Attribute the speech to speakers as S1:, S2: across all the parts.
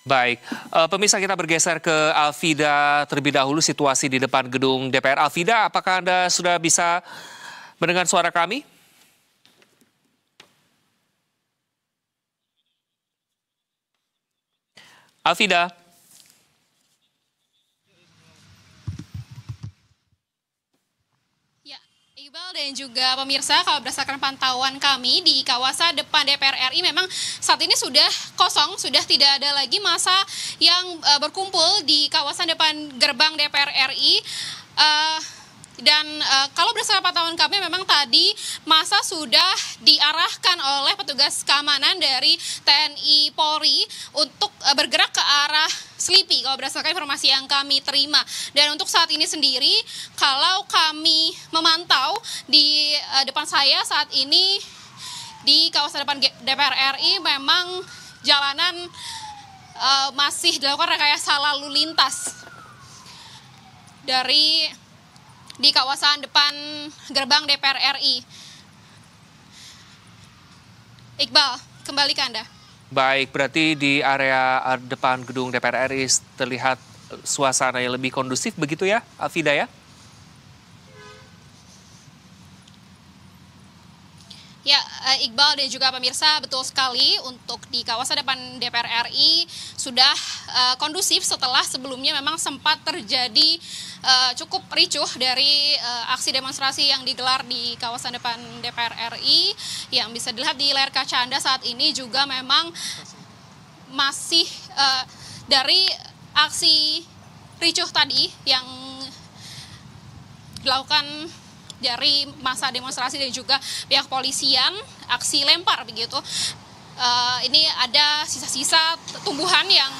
S1: Baik, pemirsa kita bergeser ke Alvida terlebih dahulu situasi di depan gedung DPR. Alvida, apakah Anda sudah bisa mendengar suara kami? Alvida,
S2: Ya, Iqbal dan juga pemirsa, kalau berdasarkan pantauan kami di kawasan depan DPR RI memang saat ini sudah kosong, sudah tidak ada lagi massa yang berkumpul di kawasan depan gerbang DPR RI. Kalau berdasarkan pantauan kami memang tadi massa sudah diarahkan oleh petugas keamanan dari TNI Polri untuk bergerak ke arah Selipi kalau berdasarkan informasi yang kami terima. Dan untuk saat ini sendiri kalau kami memantau di depan saya saat ini di kawasan depan DPR RI memang jalanan masih dilakukan rekayasa lalu lintas di kawasan depan gerbang DPR RI. Iqbal, kembali ke Anda.
S1: baik, berarti di area depan gedung DPR RI terlihat suasana yang lebih kondusif begitu ya, Alvida ya?
S2: Ya, Iqbal dan juga pemirsa, betul sekali untuk di kawasan depan DPR RI sudah kondusif setelah sebelumnya memang sempat terjadi cukup ricuh dari aksi demonstrasi yang digelar di kawasan depan DPR RI yang bisa dilihat di layar kaca Anda saat ini juga memang masih dari aksi ricuh tadi yang dilakukan dari masa demonstrasi dan juga pihak polisian, aksi lempar begitu. Ini ada sisa-sisa tumbuhan yang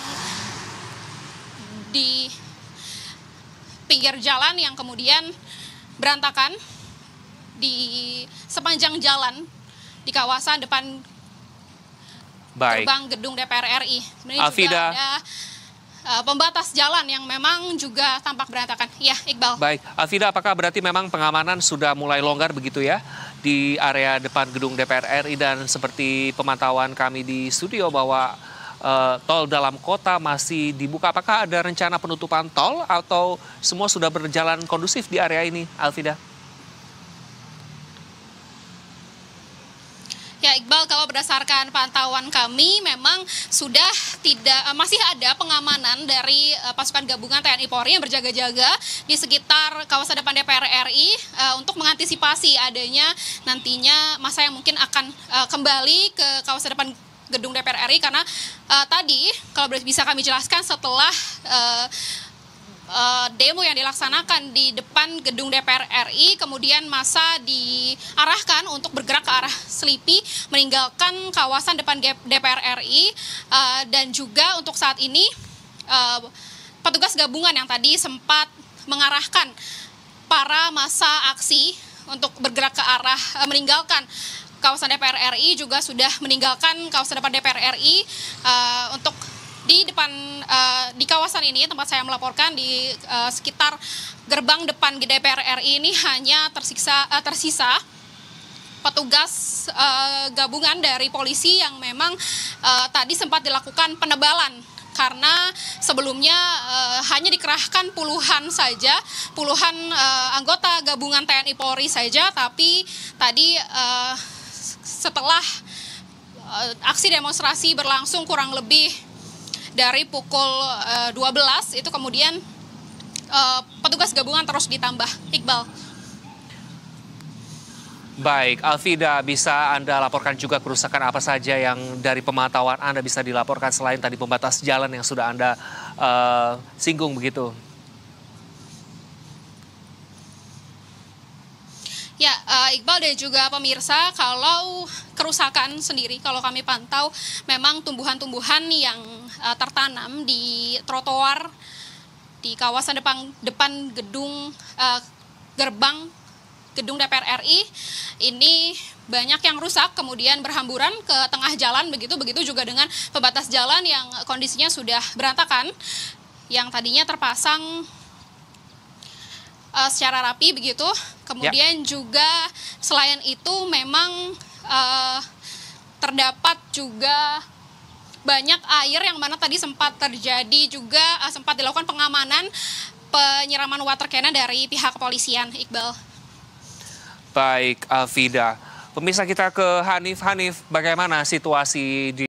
S2: di pinggir jalan yang kemudian berantakan di sepanjang jalan di kawasan depan gerbang gedung DPR RI. Ini juga ada pembatas jalan yang memang juga tampak berantakan. Ya, Iqbal.
S1: Baik, Alvida, apakah berarti memang pengamanan sudah mulai longgar begitu ya di area depan gedung DPR RI, dan seperti pemantauan kami di studio bahwa tol dalam kota masih dibuka. Apakah ada rencana penutupan tol atau semua sudah berjalan kondusif di area ini, Alvida?
S2: Ya, Iqbal, kalau berdasarkan pantauan kami memang sudah masih ada pengamanan dari pasukan gabungan TNI Polri yang berjaga-jaga di sekitar kawasan depan DPR RI untuk mengantisipasi adanya nantinya massa yang mungkin akan kembali ke kawasan depan gedung DPR RI karena tadi kalau bisa kami jelaskan setelah demo yang dilaksanakan di depan gedung DPR RI, kemudian massa diarahkan untuk bergerak ke arah Selipi, meninggalkan kawasan depan DPR RI, dan juga untuk saat ini petugas gabungan yang tadi sempat mengarahkan para massa aksi untuk bergerak ke arah meninggalkan kawasan DPR RI juga sudah meninggalkan kawasan depan DPR RI untuk di depan di kawasan ini tempat saya melaporkan di sekitar gerbang depan DPR RI ini hanya tersisa petugas gabungan dari polisi yang memang tadi sempat dilakukan penebalan karena sebelumnya hanya dikerahkan puluhan anggota gabungan TNI Polri saja, tapi tadi setelah aksi demonstrasi berlangsung kurang lebih dari pukul 12 itu kemudian petugas gabungan terus ditambah. Iqbal.
S1: Baik, Alvida, bisa Anda laporkan juga kerusakan apa saja yang dari pemantauan Anda bisa dilaporkan selain tadi pembatas jalan yang sudah Anda singgung begitu?
S2: Ya, Iqbal dan juga pemirsa, kalau kerusakan sendiri, kalau kami pantau, memang tumbuhan-tumbuhan yang tertanam di trotoar di kawasan depan gerbang gedung DPR RI ini banyak yang rusak, kemudian berhamburan ke tengah jalan, begitu juga dengan pembatas jalan yang kondisinya sudah berantakan, yang tadinya terpasang secara rapi begitu. Kemudian juga selain itu memang terdapat juga banyak air yang mana tadi sempat terjadi juga sempat dilakukan pengamanan penyiraman water cannon dari pihak kepolisian, Iqbal.
S1: Baik, Alvida. Pemirsa kita ke Hanif. Hanif, bagaimana situasi di